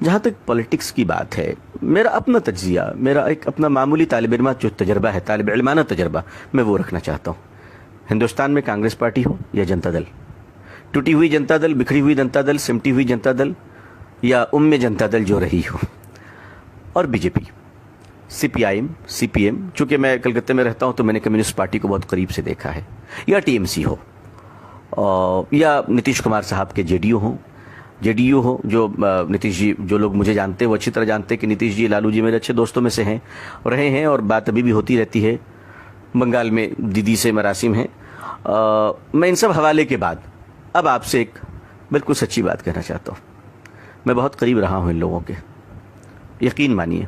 جہاں تک پولیٹکس کی بات ہے، میرا اپنا تجزیہ، میرا ایک اپنا معمولی طالب علمہ جو تجربہ ہے، طالب علمانہ تجربہ، میں وہ رکھنا چاہتا ہوں۔ ہندوستان میں کانگریس پارٹی ہو یا جنتا دل، ٹوٹی ہوئی جنتا دل، بکھری ہوئی جنتا دل، سمٹی ہوئی جنتا دل، یا جنتا دل جو رہی ہو، اور B J P, C P I M, C P M, چونکہ میں کلکتہ میں رہتا ہوں تو میں نے کمیونسٹ پارٹی کو بہت قریب سے دیکھا ہے، یا ٹی ایم سی ہو، یا نتیش کمار صاحب کے جے ڈی یو ہو، جو نتیش جی، جو لوگ مجھے جانتے ہیں وہ اچھی طرح جانتے ہیں کہ نتیش جی، لالو جی میرے اچھے دوستوں میں سے ہیں، رہے ہیں، اور بات ابھی بھی ہوتی رہتی ہے۔ بنگال میں دیدی سے مراسم ہیں۔ میں ان سب حوالے کے بعد اب آپ سے ایک بالکل سچی بات کہنا چاہتا ہوں۔ میں بہت قریب رہا ہوں ان لوگوں کے، یقین مانیے،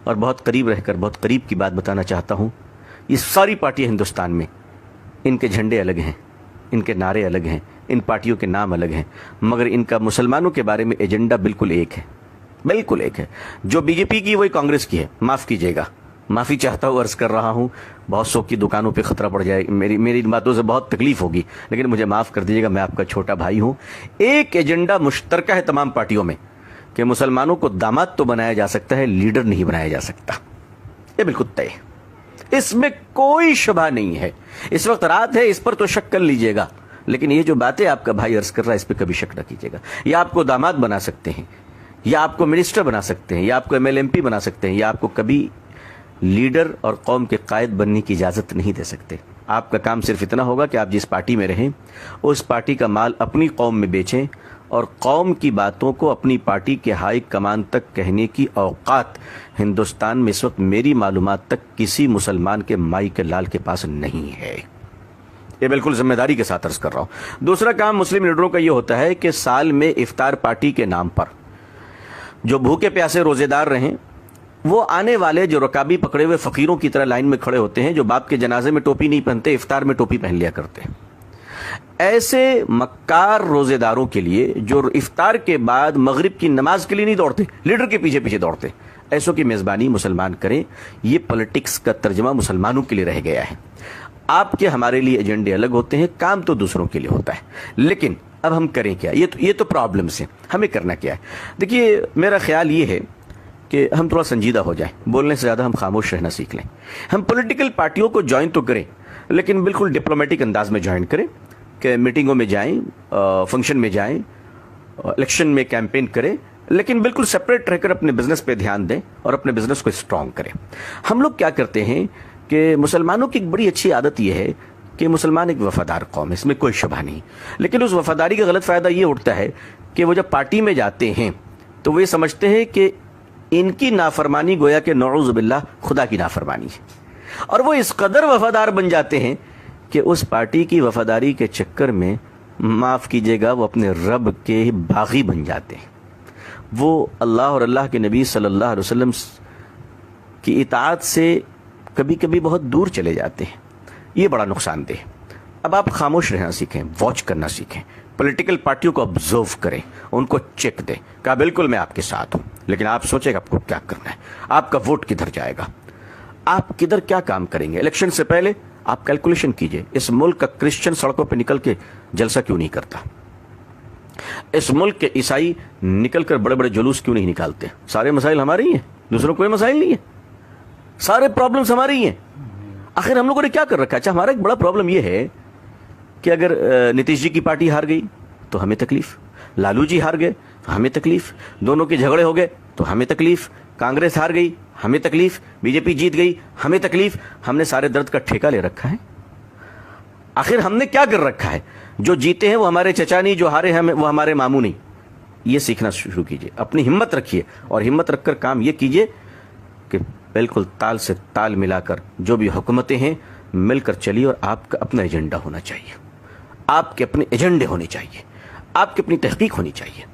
اور بہت قریب رہ کر بہت قریب کی بات بتانا چاہتا ہوں۔ یہ ساری پارٹیاں ہندوستان میں، ان کے جھنڈے الگ ہیں، ان کے نعرے الگ ہیں، ان پارٹیوں کے نام الگ ہیں، مگر ان کا مسلمانوں کے بارے میں ایجنڈا بالکل ایک ہے، بالکل ایک ہے۔ جو بی جے پی کی وہی کانگریس کی ہے، معاف کیجیے گا، معافی چاہتا ہوں، عرض کر رہا ہوں، بہت سو کی دکانوں پہ خطرہ پڑ جائے، میری ان باتوں سے بہت تکلیف ہوگی، لیکن مجھے معاف کر دیجیے گا، میں آپ کا چھوٹا بھائی ہوں۔ ایک ایجنڈا مشترکہ ہے تمام پارٹیوں میں کہ مسلمانوں کو داماد تو بنایا جا سکتا ہے، لیڈر نہیں بنایا جا سکتا، یہ بالکل طے ہے، اس میں کوئی شبہ نہیں ہے۔ اس وقت رات ہے، اس پر تو شک کر لیجئے گا، لیکن یہ جو باتیں آپ کا بھائی عرض کر رہا ہے اس پہ کبھی شک نہ کیجیے گا۔ یا آپ کو داماد بنا سکتے ہیں، یا آپ کو منسٹر بنا سکتے ہیں، یا آپ کو ایم ایل ایم پی بنا سکتے ہیں، یا آپ کو کبھی لیڈر اور قوم کے قائد بننے کی اجازت نہیں دے سکتے۔ آپ کا کام صرف اتنا ہوگا کہ آپ جس پارٹی میں رہیں اس پارٹی کا مال اپنی قوم میں بیچیں، اور قوم کی باتوں کو اپنی پارٹی کے ہائی کمان تک کہنے کی اوقات ہندوستان میں اس وقت میری معلومات تک کسی مسلمان کے مائی کے لال کے پاس نہیں ہے۔ یہ بالکل ذمہ داری کے ساتھ عرض کر رہا ہوں۔ دوسرا کام مسلم لیڈروں کا یہ ہوتا ہے کہ سال میں افطار پارٹی کے نام پر جو بھوکے پیاسے روزے دار رہیں، وہ آنے والے جو رکابی پکڑے ہوئے فقیروں کی طرح لائن میں کھڑے ہوتے ہیں، جو باپ کے جنازے میں ٹوپی نہیں پہنتے، افطار میں ٹوپی پہن لیا کرتے ہیں، ایسے مکار روزے داروں کے لیے جو افطار کے بعد مغرب کی نماز کے لیے نہیں دوڑتے، لیڈر کے پیچھے پیچھے دوڑتے، ایسوں کی میزبانی مسلمان کریں۔ یہ پولیٹکس کا ترجمہ مسلمانوں کے لیے رہ گیا ہے۔ آپ کے ہمارے لیے ایجنڈے الگ ہوتے ہیں، کام تو دوسروں کے لیے ہوتا ہے، لیکن اب ہم کریں کیا؟ یہ تو پرابلمس ہیں، ہمیں کرنا کیا ہے؟ دیکھیے، میرا خیال یہ ہے کہ ہم تھوڑا سنجیدہ ہو جائیں، بولنے سے زیادہ ہم خاموش رہنا سیکھ لیں۔ ہم پولیٹیکل پارٹیوں کو جوائن تو کریں، لیکن بالکل ڈپلومیٹک انداز میں جوائن کریں، کہ میٹنگوں میں جائیں، فنکشن میں جائیں، الیکشن میں کیمپین کریں، لیکن بالکل سپریٹ رہ کر اپنے بزنس پہ دھیان دیں اور اپنے بزنس کو اسٹرانگ کریں۔ ہم لوگ کیا کرتے ہیں کہ مسلمانوں کی ایک بڑی اچھی عادت یہ ہے کہ مسلمان ایک وفادار قوم ہے، اس میں کوئی شبہ نہیں، لیکن اس وفاداری کا غلط فائدہ یہ اٹھتا ہے کہ وہ جب پارٹی میں جاتے ہیں تو وہ یہ سمجھتے ہیں کہ ان کی نافرمانی گویا کہ نعوذ باللہ خدا کی نافرمانی ہے، اور وہ اس قدر وفادار بن جاتے ہیں کہ اس پارٹی کی وفاداری کے چکر میں، معاف کیجیے گا، وہ اپنے رب کے باغی بن جاتے ہیں، وہ اللہ اور اللہ کے نبی صلی اللہ علیہ وسلم کی اطاعت سے کبھی کبھی بہت دور چلے جاتے ہیں۔ یہ بڑا نقصان دہ۔ اب آپ خاموش رہنا سیکھیں، واچ کرنا سیکھیں، پولیٹیکل پارٹیوں کو آبزرو کریں، ان کو چیک دیں، کہا بالکل میں آپ کے ساتھ ہوں، لیکن آپ سوچیں کہ آپ کو کیا کرنا ہے، آپ کا ووٹ کدھر جائے گا، آپ کدھر کیا کام کریں گے۔ الیکشن سے پہلے آپ کیلکولیشن کیجئے، اس ملک کا کرسچن سڑکوں پہ نکل کے جلسہ کیوں نہیں کرتا، اس ملک کے عیسائی نکل کر بڑے بڑے جلوس کیوں نہیں نکالتے؟ سارے مسائل ہمارے ہی ہیں، دوسروں کوئی مسائل نہیں ہے، سارے پرابلمز ہمارے ہی ہیں۔ آخر ہم لوگوں نے کیا کر رکھا ہے؟ اچھا، ہمارا ایک بڑا پرابلم یہ ہے کہ اگر نتیش جی کی پارٹی ہار گئی تو ہمیں تکلیف، لالو جی ہار گئے تو ہمیں تکلیف، دونوں کے جھگڑے ہو گئے تو ہمیں تکلیف، کانگریس ہار گئی ہمیں تکلیف، بی جے پی جیت گئی ہمیں تکلیف۔ ہم نے سارے درد کا ٹھیکہ لے رکھا ہے۔ آخر ہم نے کیا کر رکھا ہے؟ جو جیتے ہیں وہ ہمارے چچا نہیں، جو ہارے ہیں وہ ہمارے ماموں نہیں۔ یہ سیکھنا شروع کیجئے، اپنی ہمت رکھیے، اور ہمت رکھ کر کام یہ کیجئے کہ بالکل تال سے تال ملا کر جو بھی حکومتیں ہیں مل کر چلیے، اور آپ کا اپنا ایجنڈا ہونا چاہیے، آپ کے اپنے ایجنڈے ہونے چاہیے، آپ کی اپنی تحقیق ہونی چاہیے۔